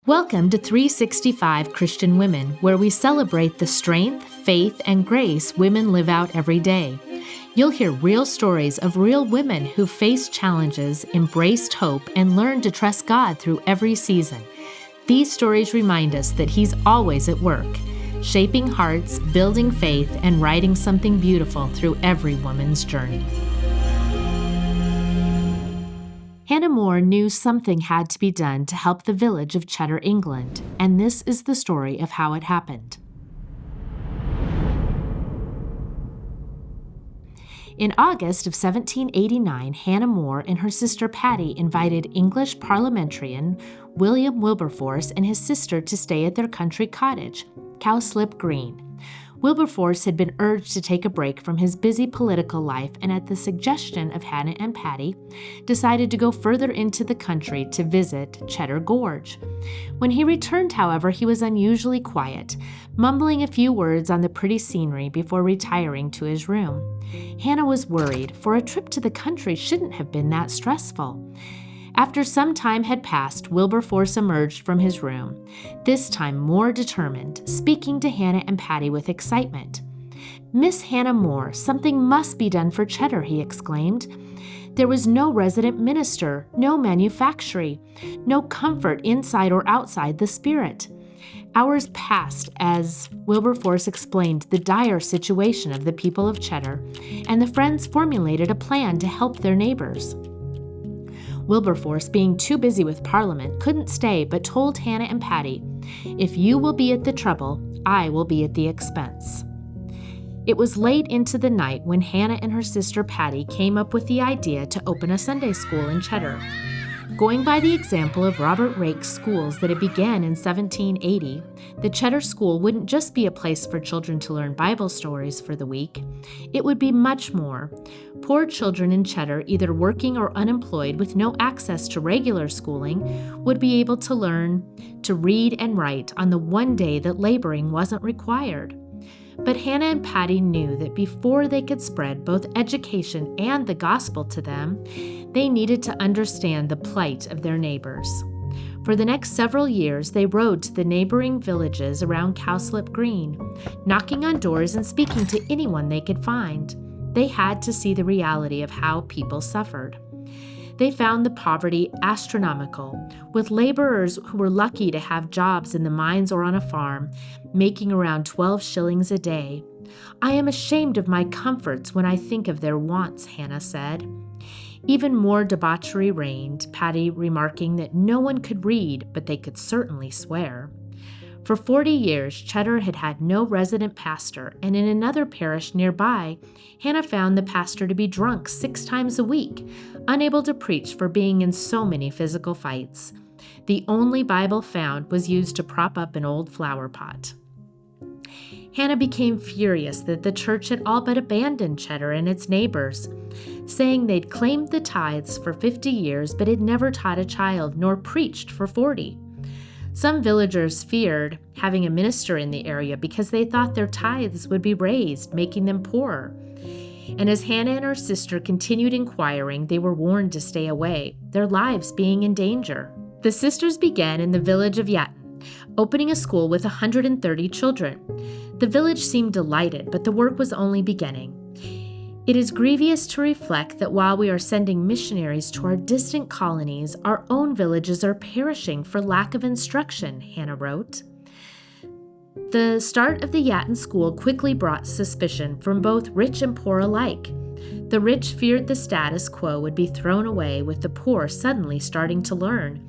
Welcome to 365 Christian Women, where we celebrate the strength, faith, and grace women live out every day. You'll hear real stories of real women who faced challenges, embraced hope, and learned to trust God through every season. These stories remind us that He's always at work, shaping hearts, building faith, and writing something beautiful through every woman's journey. Hannah More knew something had to be done to help the village of Cheddar, England, and this is the story of how it happened. In August of 1789, Hannah More and her sister Patty invited English parliamentarian William Wilberforce and his sister to stay at their country cottage, Cowslip Green. Wilberforce had been urged to take a break from his busy political life and at the suggestion of Hannah and Patty, decided to go further into the country to visit Cheddar Gorge. When he returned, however, he was unusually quiet, mumbling a few words on the pretty scenery before retiring to his room. Hannah was worried, for a trip to the country shouldn't have been that stressful. After some time had passed, Wilberforce emerged from his room, this time more determined, speaking to Hannah and Patty with excitement. "Miss Hannah More, something must be done for Cheddar," he exclaimed. There was no resident minister, no manufactory, no comfort inside or outside the Spirit. Hours passed as Wilberforce explained the dire situation of the people of Cheddar, and the friends formulated a plan to help their neighbors. Wilberforce, being too busy with Parliament, couldn't stay but told Hannah and Patty, "If you will be at the trouble, I will be at the expense." It was late into the night when Hannah and her sister Patty came up with the idea to open a Sunday school in Cheddar. Going by the example of Robert Rake's schools that had began in 1780, the Cheddar School wouldn't just be a place for children to learn Bible stories for the week. It would be much more. Poor children in Cheddar, either working or unemployed with no access to regular schooling, would be able to learn to read and write on the one day that laboring wasn't required. But Hannah and Patty knew that before they could spread both education and the gospel to them, they needed to understand the plight of their neighbors. For the next several years, they rode to the neighboring villages around Cowslip Green, knocking on doors and speaking to anyone they could find. They had to see the reality of how people suffered. They found the poverty astronomical, with laborers who were lucky to have jobs in the mines or on a farm, making around 12 shillings a day. "I am ashamed of my comforts when I think of their wants," Hannah said. Even more debauchery reigned, Patty remarking that no one could read, but they could certainly swear. For 40 years, Cheddar had had no resident pastor, and in another parish nearby, Hannah found the pastor to be drunk 6 times a week, unable to preach for being in so many physical fights. The only Bible found was used to prop up an old flower pot. Hannah became furious that the church had all but abandoned Cheddar and its neighbors, saying they'd claimed the tithes for 50 years but had never taught a child nor preached for 40. Some villagers feared having a minister in the area because they thought their tithes would be raised, making them poorer. And as Hannah and her sister continued inquiring, they were warned to stay away, their lives being in danger. The sisters began in the village of Yatton, opening a school with 130 children. The village seemed delighted, but the work was only beginning. "It is grievous to reflect that while we are sending missionaries to our distant colonies, our own villages are perishing for lack of instruction," Hannah wrote. The start of the Yatton school quickly brought suspicion from both rich and poor alike. The rich feared the status quo would be thrown away with the poor suddenly starting to learn,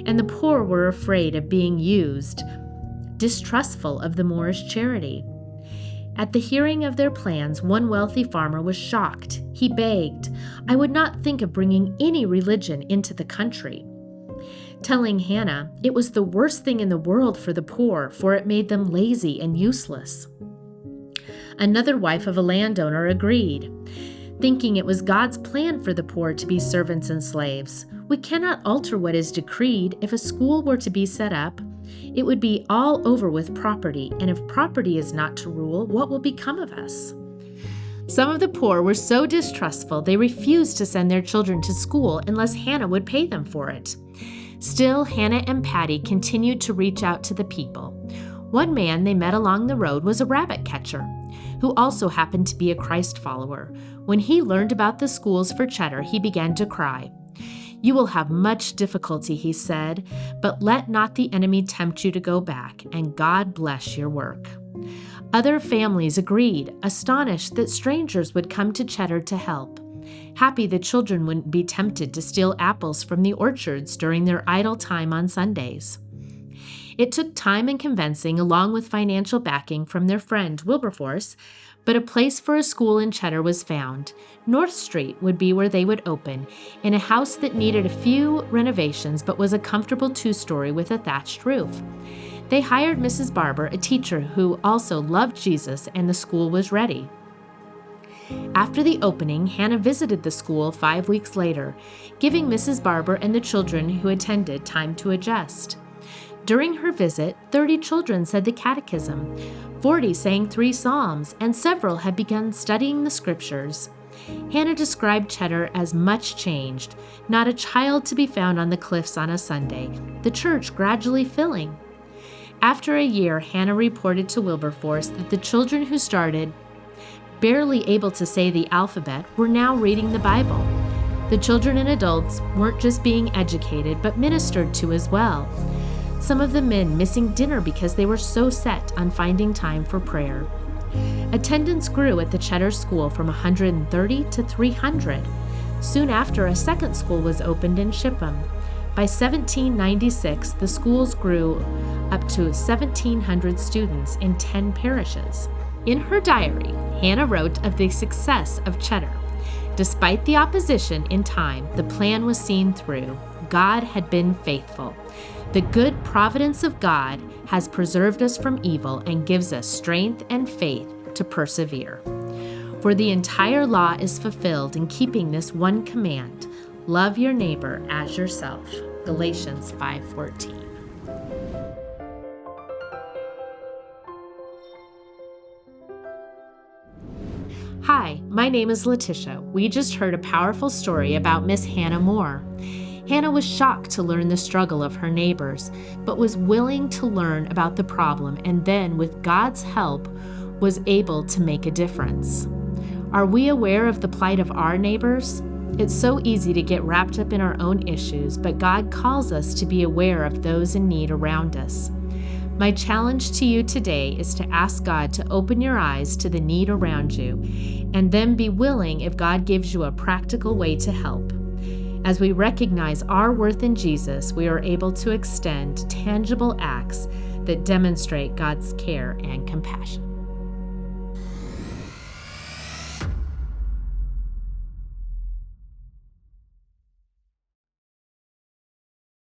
and the poor were afraid of being used, distrustful of the Moorish charity. At the hearing of their plans, one wealthy farmer was shocked. He begged, "I would not think of bringing any religion into the country," telling Hannah it was the worst thing in the world for the poor, for it made them lazy and useless. Another wife of a landowner agreed, thinking it was God's plan for the poor to be servants and slaves. "We cannot alter what is decreed. If a school were to be set up, it would be all over with property, and if property is not to rule, what will become of us?" Some of the poor were so distrustful they refused to send their children to school unless Hannah would pay them for it. Still, Hannah and Patty continued to reach out to the people. One man they met along the road was a rabbit catcher, who also happened to be a Christ follower. When he learned about the schools for Cheddar, he began to cry. "You will have much difficulty," he said, "but let not the enemy tempt you to go back, and God bless your work." Other families agreed, astonished that strangers would come to Cheddar to help. Happy the children wouldn't be tempted to steal apples from the orchards during their idle time on Sundays. It took time and convincing, along with financial backing from their friend Wilberforce, but a place for a school in Cheddar was found. North Street would be where they would open, in a house that needed a few renovations but was a comfortable two-story with a thatched roof. They hired Mrs. Barber, a teacher who also loved Jesus, and the school was ready. After the opening, Hannah visited the school 5 weeks later, giving Mrs. Barber and the children who attended time to adjust. During her visit, 30 children said the catechism, 40 sang 3 psalms, and several had begun studying the scriptures. Hannah described Cheddar as much changed, not a child to be found on the cliffs on a Sunday, the church gradually filling. After a year, Hannah reported to Wilberforce that the children who started barely able to say the alphabet were now reading the Bible. The children and adults weren't just being educated, but ministered to as well. Some of the men missing dinner because they were so set on finding time for prayer. Attendance grew at the Cheddar School from 130 to 300. Soon after, a second school was opened in Shipham. By 1796, the schools grew up to 1,700 students in 10 parishes. In her diary, Hannah wrote of the success of Cheddar. Despite the opposition in time, the plan was seen through. God had been faithful. The good providence of God has preserved us from evil and gives us strength and faith to persevere. For the entire law is fulfilled in keeping this one command: love your neighbor as yourself. Galatians 5:14. Hi, my name is Letitia. We just heard a powerful story about Miss Hannah Moore. Hannah was shocked to learn the struggle of her neighbors, but was willing to learn about the problem and then, with God's help, was able to make a difference. Are we aware of the plight of our neighbors? It's so easy to get wrapped up in our own issues, but God calls us to be aware of those in need around us. My challenge to you today is to ask God to open your eyes to the need around you, and then be willing if God gives you a practical way to help. As we recognize our worth in Jesus, we are able to extend tangible acts that demonstrate God's care and compassion.